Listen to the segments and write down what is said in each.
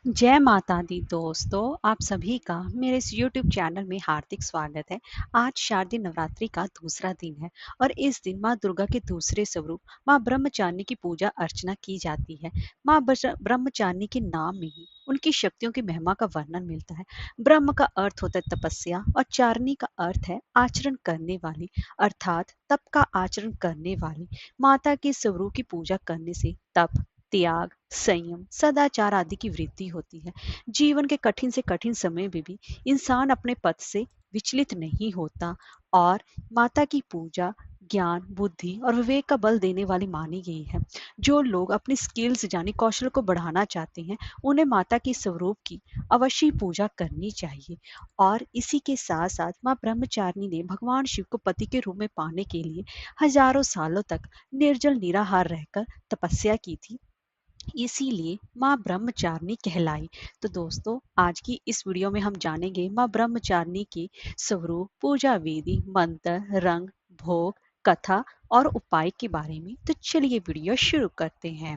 जय माता दी दोस्तों, आप सभी का मेरे इस YouTube चैनल में हार्दिक स्वागत है। आज शारदीय नवरात्रि का दूसरा दिन है और इस दिन माँ दुर्गा के दूसरे स्वरूप माँ ब्रह्मचारिणी की पूजा अर्चना की जाती है। माँ ब्रह्मचारिणी के नाम में ही उनकी शक्तियों की महिमा का वर्णन मिलता है। ब्रह्म का अर्थ होता है तपस्या और चारिणी का अर्थ है आचरण करने वाली, अर्थात तप का आचरण करने वाली। माता के स्वरूप की पूजा करने से तप, त्याग, संयम, सदाचार आदि की वृद्धि होती है। जीवन के कठिन से कठिन समय में भी इंसान अपने पथ से विचलित नहीं होता और माता की पूजा ज्ञान, बुद्धि और विवेक का बल देने वाली मानी गई है। जो लोग अपनी स्किल्स यानी कौशल को बढ़ाना चाहते हैं, उन्हें माता के स्वरूप की अवश्य पूजा करनी चाहिए। और इसी के साथ साथ माँ ब्रह्मचारिणी ने भगवान शिव को पति के रूप में पाने के लिए हजारों सालों तक निर्जल निराहार रहकर तपस्या की थी, इसीलिए माँ ब्रह्मचारिणी कहलाई। तो दोस्तों, आज की इस वीडियो में हम जानेंगे माँ ब्रह्मचारिणी के स्वरूप, पूजा विधि, मंत्र, रंग, भोग, कथा और उपाय के बारे में। तो चलिए वीडियो शुरू करते हैं।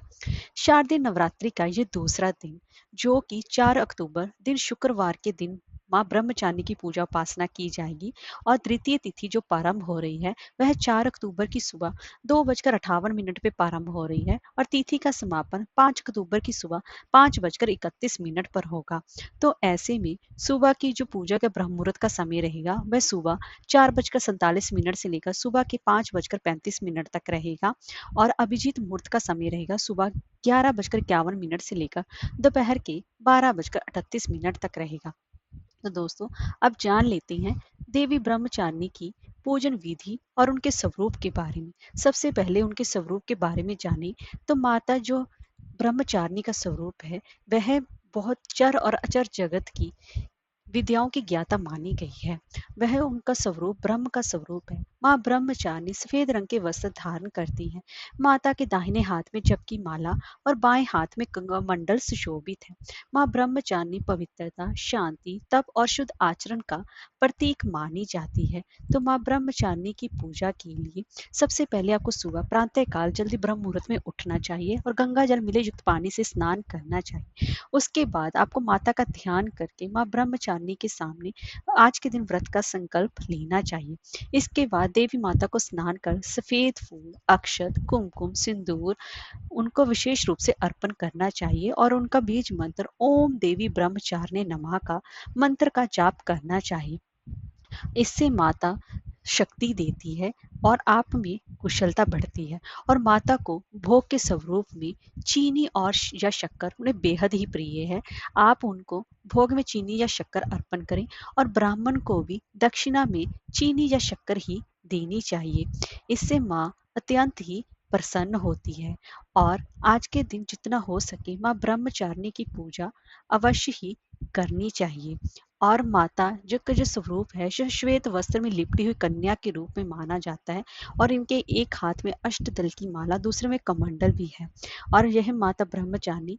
शारदीय नवरात्रि का ये दूसरा दिन, जो कि 4 अक्टूबर दिन शुक्रवार के दिन माँ ब्रह्मचारिणी की पूजा उपासना की जाएगी और द्वितीय तिथि जो प्रारंभ हो रही है वह 4 अक्टूबर की सुबह 2:58 पे प्रारंभ हो रही है और तिथि का समापन 5 अक्टूबर की सुबह 5:31 पर होगा। तो ऐसे में सुबह की जो पूजा का ब्रह्म मुहूर्त का समय रहेगा वह सुबह 4:47 से लेकर सुबह के 5:35 तक रहेगा और अभिजीत मुहूर्त का समय रहेगा सुबह 11:51 से लेकर दोपहर के 12:38 तक रहेगा। तो दोस्तों, अब जान लेते हैं देवी ब्रह्मचारिणी की पूजन विधि और उनके स्वरूप के बारे में। सबसे पहले उनके स्वरूप के बारे में जाने तो माता जो ब्रह्मचारिणी का स्वरूप है वह बहुत चर और अचर जगत की विद्याओं की ज्ञाता मानी गई है। वह उनका स्वरूप ब्रह्म का स्वरूप है। माँ ब्रह्मचारिणी सफेद रंग के वस्त्र धारण करती है। माता के दाहिने हाथ में जप की माला और बाएं हाथ में मंडल सुशोभित है। माँ ब्रह्मचारिणी पवित्रता, शांति, तप और शुद्ध आचरण का प्रतीक मानी जाती है। तो माँ ब्रह्मचारिणी की पूजा के लिए सबसे पहले आपको सुबह प्रातः काल जल्दी ब्रह्म मुहूर्त में उठना चाहिए और गंगा जल मिले युक्त पानी से स्नान करना चाहिए। उसके बाद आपको माता का ध्यान करके माँ ब्रह्मचारिणी के सामने आज के दिन व्रत का संकल्प लेना चाहिए। इसके बाद देवी माता को स्नान कर सफेद फूल, अक्षत, कुमकुम, सिंदूर उनको विशेष रूप से अर्पण करना चाहिए और उनका बीज मंत्र ओम देवी ब्रह्मचारिणी नमः का मंत्र का जाप करना चाहिए। इससे माता शक्ति देती है और आप में कुशलता बढ़ती है। और माता को भोग के स्वरूप में चीनी और या शक्कर उन्हें बेहद ही प्रिय है। आप उनको भोग में चीनी या शक्कर अर्पण करें और ब्राह्मण को भी दक्षिणा में चीनी या शक्कर ही देनी चाहिए। इससे माँ अत्यंत ही प्रसन्न होती है। और आज के दिन जितना हो सके माँ ब्रह्मचारिणी की पूजा अवश्य ही करनी चाहिए। और माता जो का जो स्वरूप है जो श्वेत वस्त्र में लिपटी हुई कन्या के रूप में माना जाता है और इनके एक हाथ में अष्टदल की माला, दूसरे में कमंडल भी है। और यह माता ब्रह्मचारिणी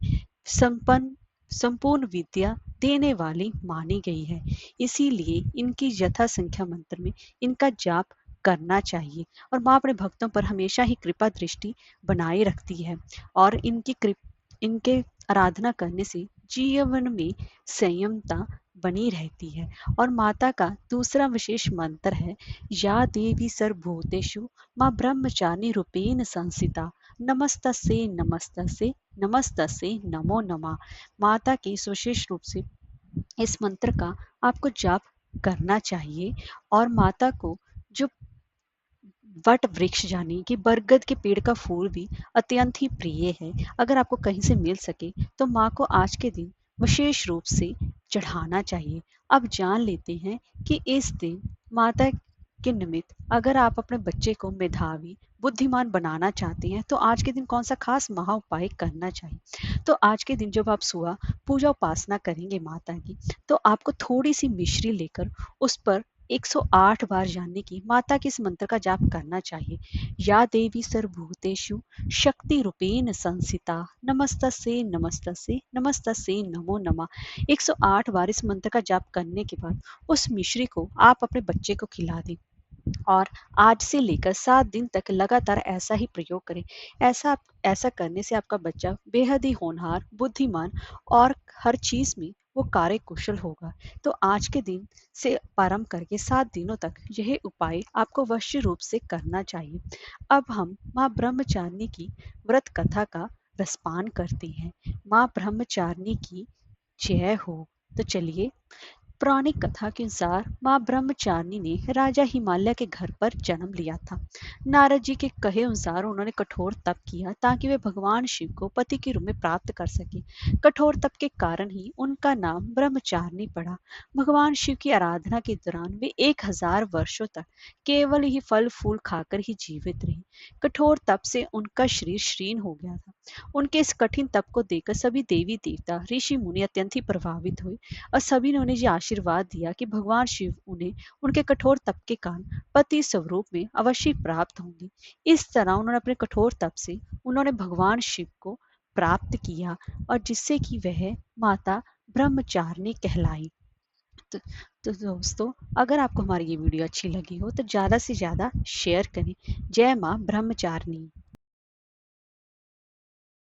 संपन्न संपूर्ण विद्या देने वाली मानी गई है। इसीलिए इनकी यथा संख्या मंत्र में इनका जाप करना चाहिए और माँ अपने भक्तों पर हमेशा ही कृपा दृष्टि बनाए रखती है। और इनके आराधना करने से जीवन में संयमता बनी रहती है। और माता का दूसरा विशेष मंत्र है या देवी सर्वभूतेषु माँ ब्रह्मचारिणी रूपेण संस्थिता नमस्तस्यै नमस्तस्यै नमस्तस्यै नमो नमः। माता के इस विशेष रूप से इस मंत्र का आपको जाप करना चाहिए। और माता को जो वट वृक्ष यानी कि बरगद के पेड़ का फूल भी अत्यंत ही प्रिय है। अगर आपको कहीं से मिल सके तो माँ को आज के दिन विशेष रूप से चढ़ाना चाहिए। अब जान लेते हैं कि इस दिन माता के निमित्त अगर आप अपने बच्चे को मेधावी, बुद्धिमान बनाना चाहते हैं तो आज के दिन कौन सा खास महा उपाय करना चाहिए। तो आज के दिन जब आप सुबह पूजा उपासना करेंगे माता की, तो आपको थोड़ी सी मिश्री लेकर उस पर 108 बार जानने की माता के इस मंत्र का जाप करना चाहिए। या देवी सर्वभूतेषु शक्ति रूपेण संस्थिता नमस्तस्यै नमस्तस्यै नमस्तस्यै नमो नमः। 108 बार इस मंत्र का जाप करने के बाद उस मिश्री को आप अपने बच्चे को खिला दें। और आज से लेकर 7 दिन तक लगातार ऐसा ही प्रयोग करें। ऐसा ऐसा करने से आपका बच्चा बेहद ही होनहार, बुद्धिमान और हर चीज़ में वो कार्यकुशल होगा। तो आज के दिन से प्रारंभ करके 7 दिनों तक यह उपाय आपको अवश्य रूप से करना चाहिए। अब हम माँ ब्रह्मचारिणी की व्रत कथा का रसपान करते हैं। माँ ब्रह्मचारिणी की जय हो। तो चलिए, पौराणिक कथा के अनुसार माँ ब्रह्मचारिणी ने राजा हिमालय के घर पर जन्म लिया था। नारद जी के कहे अनुसार उन्होंने कठोर तप किया ताकि वे भगवान शिव को पति के रूप में प्राप्त कर सके। कठोर तप के कारण ही उनका नाम ब्रह्मचारिणी पड़ा। भगवान शिव की आराधना के दौरान वे 1000 वर्षों तक केवल ही फल फूल खाकर ही जीवित रही। कठोर तप से उनका शरीर क्षीण हो गया था। उनके इस कठिन तप को देखकर सभी देवी देवता, ऋषि मुनि अत्यंत ही प्रभावित हुए और सभी ने उन्हें ये आशीर्वाद दिया कि भगवान शिव उन्हें उनके कठोर तप के कारण पति स्वरूप में अवश्य प्राप्त होंगे। इस तरह उन्होंने अपने कठोर तप से उन्होंने भगवान शिव को प्राप्त किया और जिससे कि वह माता ब्रह्मचारिणी कहलाई। तो, तो दोस्तों, अगर आपको हमारी ये वीडियो अच्छी लगी हो तो ज़्यादा से ज़्यादा शेयर करें। जय माँ ब्रह्मचारिणी।